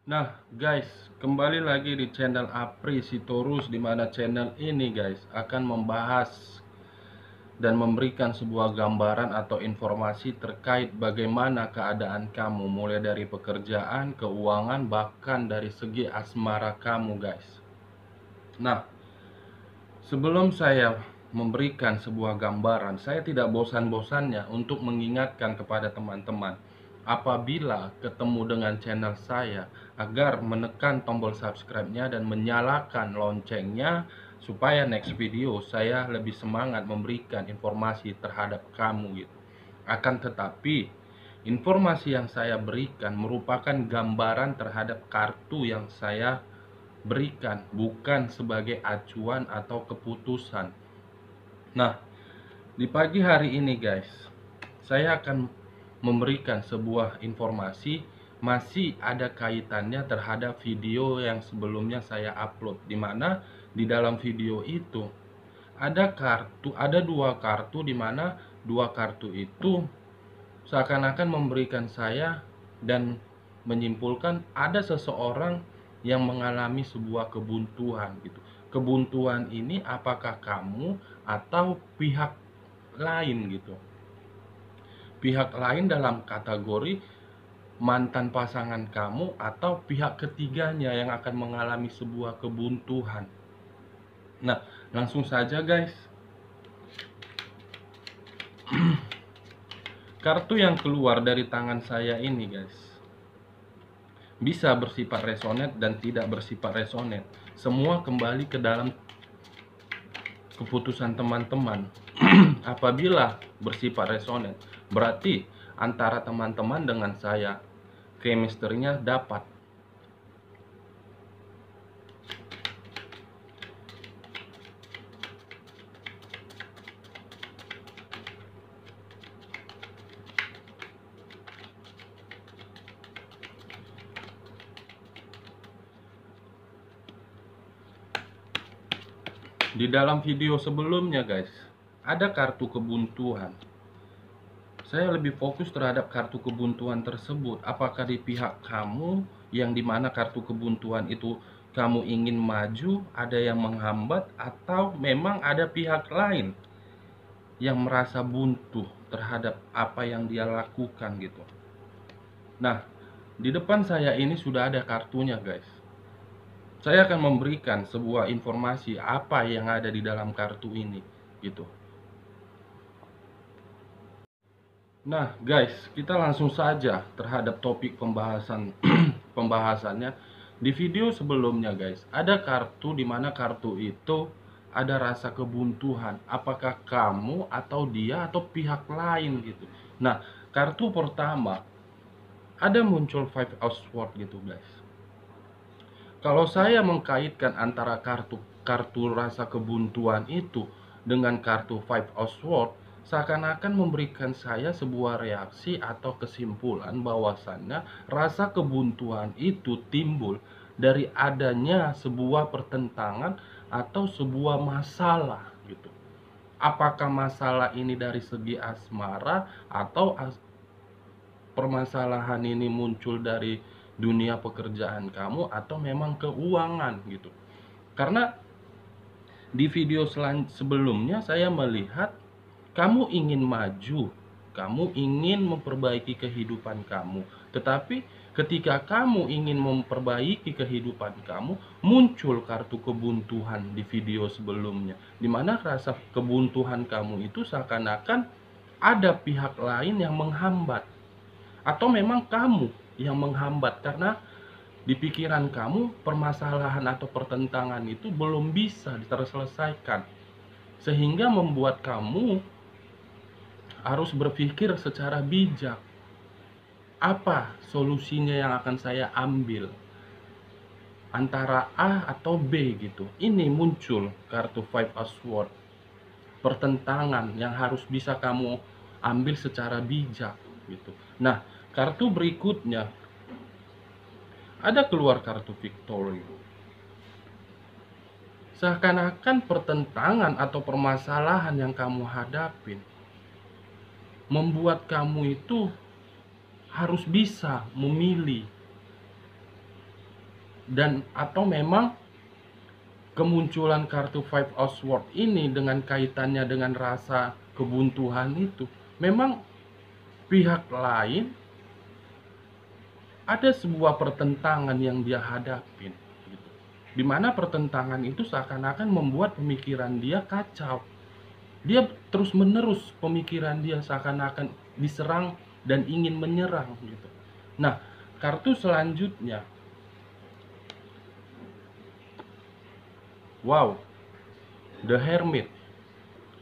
Nah, guys, kembali lagi di channel Apri Sitorus, di mana channel ini, guys, akan membahas dan memberikan sebuah gambaran atau informasi terkait bagaimana keadaan kamu, mulai dari pekerjaan, keuangan, bahkan dari segi asmara kamu, guys. Nah, sebelum saya memberikan sebuah gambaran, saya tidak bosan-bosannya untuk mengingatkan kepada teman-teman apabila ketemu dengan channel saya agar menekan tombol subscribe-nya dan menyalakan loncengnya supaya next video saya lebih semangat memberikan informasi terhadap kamu gitu. Akan tetapi informasi yang saya berikan merupakan gambaran terhadap kartu yang saya berikan, bukan sebagai acuan atau keputusan. Nah, di pagi hari ini, guys, saya akan memberikan sebuah informasi masih ada kaitannya terhadap video yang sebelumnya saya upload, di mana di dalam video itu ada dua kartu, di mana dua kartu itu seakan-akan memberikan saya dan menyimpulkan ada seseorang yang mengalami sebuah kebuntuan gitu. Kebuntuan ini apakah kamu atau pihak lain gitu. Pihak lain dalam kategori mantan pasangan kamu atau pihak ketiganya yang akan mengalami sebuah kebuntuan. Nah, langsung saja, guys. Kartu yang keluar dari tangan saya ini, guys, bisa bersifat resonate dan tidak bersifat resonate. Semua kembali ke dalam keputusan teman-teman. Apabila bersifat resonate, berarti antara teman-teman dengan saya chemistry-nya dapat. Di dalam video sebelumnya, guys, ada kartu kebuntuan. Saya lebih fokus terhadap kartu kebuntuan tersebut. Apakah di pihak kamu yang dimana kartu kebuntuan itu kamu ingin maju, ada yang menghambat, atau memang ada pihak lain yang merasa buntu terhadap apa yang dia lakukan gitu. Nah, di depan saya ini sudah ada kartunya, guys. Saya akan memberikan sebuah informasi apa yang ada di dalam kartu ini gitu. Nah, guys, kita langsung saja terhadap topik pembahasannya. Di video sebelumnya, guys, ada kartu di mana kartu itu ada rasa kebuntuan. Apakah kamu atau dia atau pihak lain gitu. Nah, kartu pertama ada muncul Five of Swords gitu, guys. Kalau saya mengkaitkan antara kartu rasa kebuntuan itu dengan kartu Five of Swords, seakan-akan memberikan saya sebuah reaksi atau kesimpulan bahwasannya rasa kebuntuan itu timbul dari adanya sebuah pertentangan atau sebuah masalah gitu. Apakah masalah ini dari segi asmara atau permasalahan ini muncul dari dunia pekerjaan kamu atau memang keuangan gitu. Karena di video sebelumnya saya melihat kamu ingin maju, kamu ingin memperbaiki kehidupan kamu. Tetapi ketika kamu ingin memperbaiki kehidupan kamu, muncul kartu kebuntuan di video sebelumnya. Dimana rasa kebuntuan kamu itu seakan-akan ada pihak lain yang menghambat. Atau memang kamu yang menghambat karena di pikiran kamu permasalahan atau pertentangan itu belum bisa terselesaikan. Sehingga membuat kamu harus berpikir secara bijak. Apa solusinya yang akan saya ambil? Antara A atau B gitu. Ini muncul kartu Five of Swords. Pertentangan yang harus bisa kamu ambil secara bijak gitu. Nah, kartu berikutnya ada keluar kartu Victory. Seakan-akan pertentangan atau permasalahan yang kamu hadapin membuat kamu itu harus bisa memilih Dan atau memang kemunculan kartu Five of Swords ini dengan kaitannya dengan rasa kebuntuan itu, memang pihak lain ada sebuah pertentangan yang dia hadapin gitu. Dimana pertentangan itu seakan-akan membuat pemikiran dia kacau. Dia terus menerus pemikiran dia seakan-akan diserang dan ingin menyerang gitu. Nah, kartu selanjutnya, wow, The Hermit,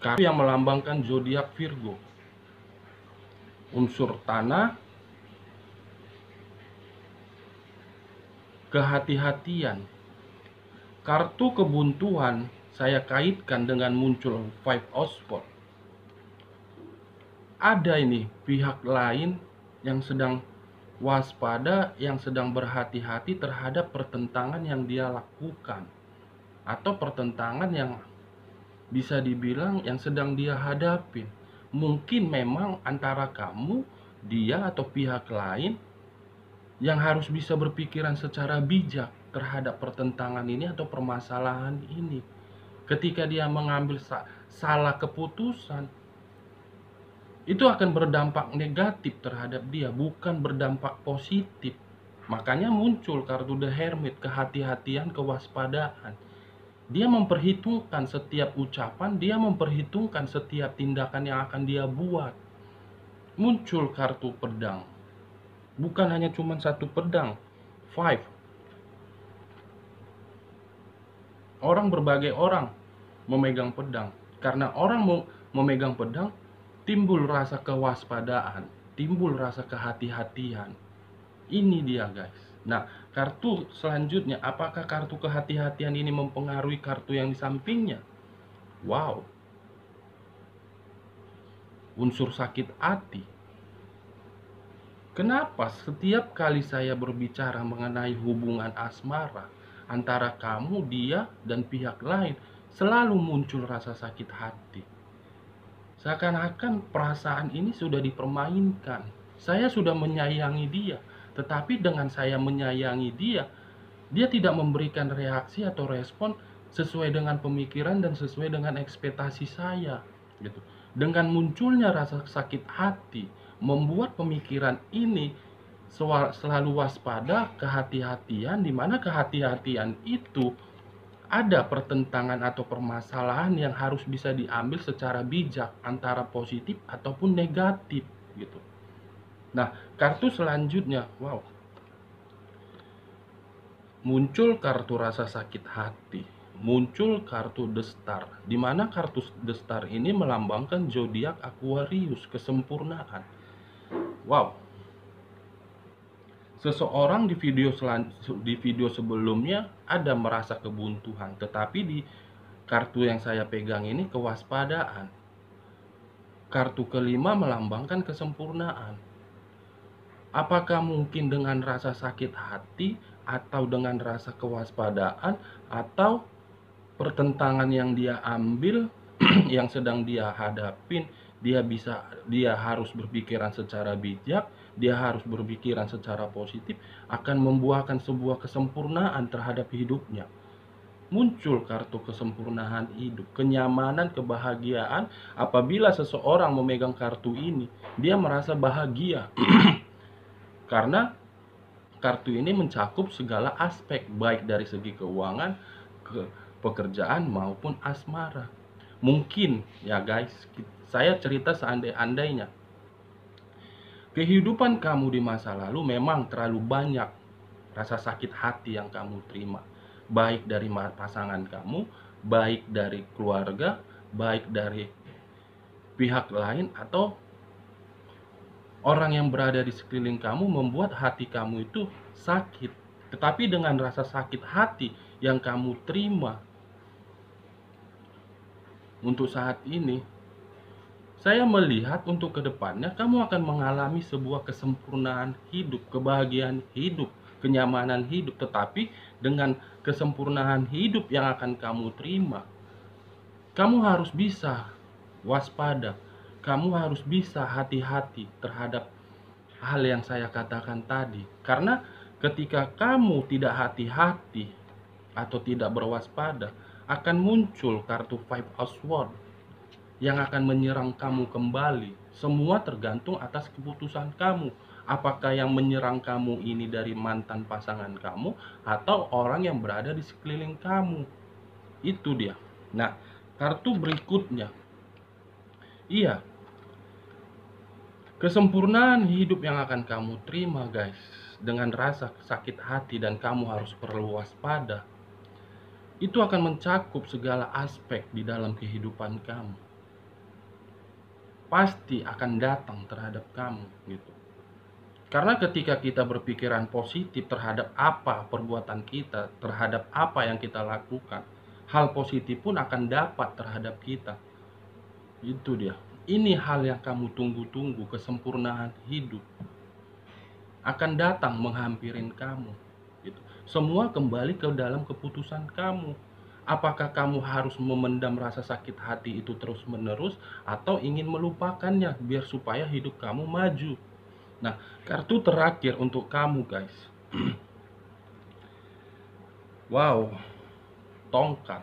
kartu yang melambangkan zodiak Virgo, unsur tanah, kehati-hatian. Kartu kebuntuan saya kaitkan dengan muncul Five of Swords. Ada ini pihak lain yang sedang waspada, yang sedang berhati-hati terhadap pertentangan yang dia lakukan, atau pertentangan yang bisa dibilang yang sedang dia hadapin. Mungkin memang antara kamu, dia, atau pihak lain yang harus bisa berpikiran secara bijak terhadap pertentangan ini atau permasalahan ini. Ketika dia mengambil salah keputusan, itu akan berdampak negatif terhadap dia, bukan berdampak positif. Makanya muncul kartu The Hermit, kehati-hatian, kewaspadaan. Dia memperhitungkan setiap ucapan, dia memperhitungkan setiap tindakan yang akan dia buat. Muncul kartu pedang. Bukan hanya cuma satu pedang, 5. Berbagai orang memegang pedang. Karena orang memegang pedang, timbul rasa kewaspadaan, timbul rasa kehati-hatian. Ini dia guys. Nah, kartu selanjutnya, apakah kartu kehati-hatian ini mempengaruhi kartu yang di sampingnya? Wow, unsur sakit hati. Kenapa setiap kali saya berbicara mengenai hubungan asmara antara kamu, dia, dan pihak lain, selalu muncul rasa sakit hati? Seakan-akan perasaan ini sudah dipermainkan. Saya sudah menyayangi dia, tetapi dengan saya menyayangi dia, dia tidak memberikan reaksi atau respon sesuai dengan pemikiran dan sesuai dengan ekspektasi saya gitu. Dengan munculnya rasa sakit hati, membuat pemikiran ini selalu waspada, kehati-hatian, di mana kehati-hatian itu ada pertentangan atau permasalahan yang harus bisa diambil secara bijak antara positif ataupun negatif gitu. Nah, kartu selanjutnya, wow, muncul kartu rasa sakit hati, muncul kartu The Star, di mana kartu The Star ini melambangkan zodiak Aquarius, kesempurnaan. Wow, seseorang di video sebelumnya ada merasa kebuntuan, tetapi di kartu yang saya pegang ini kewaspadaan. Kartu kelima melambangkan kesempurnaan. Apakah mungkin dengan rasa sakit hati, atau dengan rasa kewaspadaan, atau pertentangan yang dia ambil yang sedang dia hadapin, dia harus berpikiran secara bijak, dia harus berpikiran secara positif, akan membuahkan sebuah kesempurnaan terhadap hidupnya. Muncul kartu kesempurnaan hidup, kenyamanan, kebahagiaan. Apabila seseorang memegang kartu ini, dia merasa bahagia karena kartu ini mencakup segala aspek, baik dari segi keuangan, pekerjaan, maupun asmara. Mungkin ya guys, saya cerita seandai-andainya kehidupan kamu di masa lalu memang terlalu banyak rasa sakit hati yang kamu terima, baik dari pasangan kamu, baik dari keluarga, baik dari pihak lain, atau orang yang berada di sekeliling kamu, membuat hati kamu itu sakit. Tetapi dengan rasa sakit hati yang kamu terima untuk saat ini, saya melihat untuk kedepannya kamu akan mengalami sebuah kesempurnaan hidup, kebahagiaan hidup, kenyamanan hidup. Tetapi dengan kesempurnaan hidup yang akan kamu terima, kamu harus bisa waspada, kamu harus bisa hati-hati terhadap hal yang saya katakan tadi. Karena Ketika kamu tidak hati-hati atau tidak berwaspada, akan muncul kartu Five of Swords yang akan menyerang kamu kembali. Semua tergantung atas keputusan kamu. Apakah yang menyerang kamu ini dari mantan pasangan kamu atau orang yang berada di sekeliling kamu? Itu dia. Nah, kartu berikutnya. Iya, kesempurnaan hidup yang akan kamu terima, guys. Dengan rasa sakit hati dan kamu harus perlu waspada. Itu akan mencakup segala aspek di dalam kehidupan kamu. Pasti akan datang terhadap kamu gitu. Karena ketika kita berpikiran positif terhadap apa perbuatan kita, terhadap apa yang kita lakukan, hal positif pun akan dapat terhadap kita. Itu dia. Ini hal yang kamu tunggu-tunggu, kesempurnaan hidup akan datang menghampirin kamu gitu. Semua kembali ke dalam keputusan kamu. Apakah kamu harus memendam rasa sakit hati itu terus-menerus atau ingin melupakannya biar supaya hidup kamu maju? Nah, kartu terakhir untuk kamu, guys. Wow, tongkat.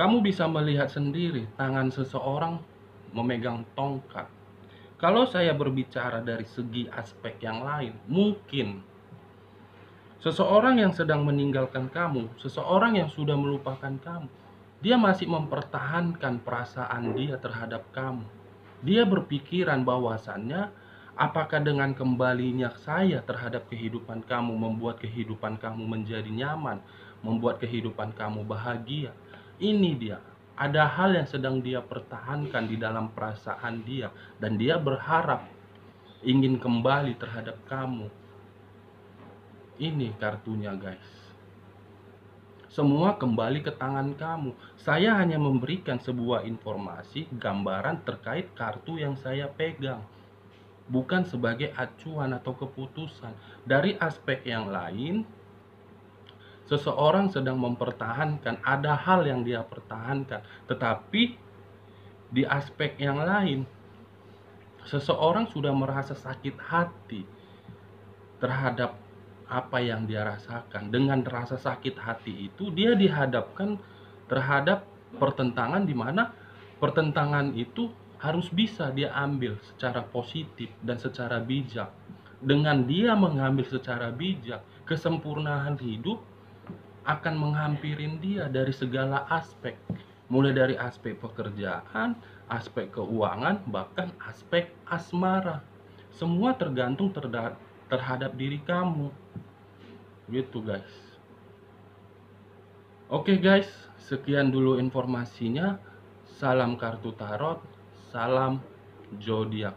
Kamu bisa melihat sendiri tangan seseorang memegang tongkat. Kalau saya berbicara dari segi aspek yang lain, mungkin seseorang yang sedang meninggalkan kamu, seseorang yang sudah melupakan kamu, dia masih mempertahankan perasaan dia terhadap kamu. Dia berpikiran bahwasannya, apakah dengan kembalinya saya terhadap kehidupan kamu membuat kehidupan kamu menjadi nyaman, membuat kehidupan kamu bahagia. Ini dia. Ada hal yang sedang dia pertahankan di dalam perasaan dia dan dia berharap ingin kembali terhadap kamu. Ini kartunya, guys. Semua kembali ke tangan kamu. Saya hanya memberikan sebuah informasi, gambaran terkait kartu yang saya pegang, bukan sebagai acuan atau keputusan. Dari aspek yang lain, seseorang sedang mempertahankan, ada hal yang dia pertahankan, tetapi di aspek yang lain, seseorang sudah merasa sakit hati terhadap apa yang dia rasakan. Dengan rasa sakit hati itu, dia dihadapkan terhadap pertentangan di mana pertentangan itu harus bisa dia ambil secara positif dan secara bijak. Dengan dia mengambil secara bijak, kesempurnaan hidup akan menghampirin dia dari segala aspek. Mulai dari aspek pekerjaan, aspek keuangan, bahkan aspek asmara. Semua tergantung terhadap diri kamu. Gitu, guys. Oke, guys, sekian dulu informasinya. Salam kartu tarot, salam zodiak.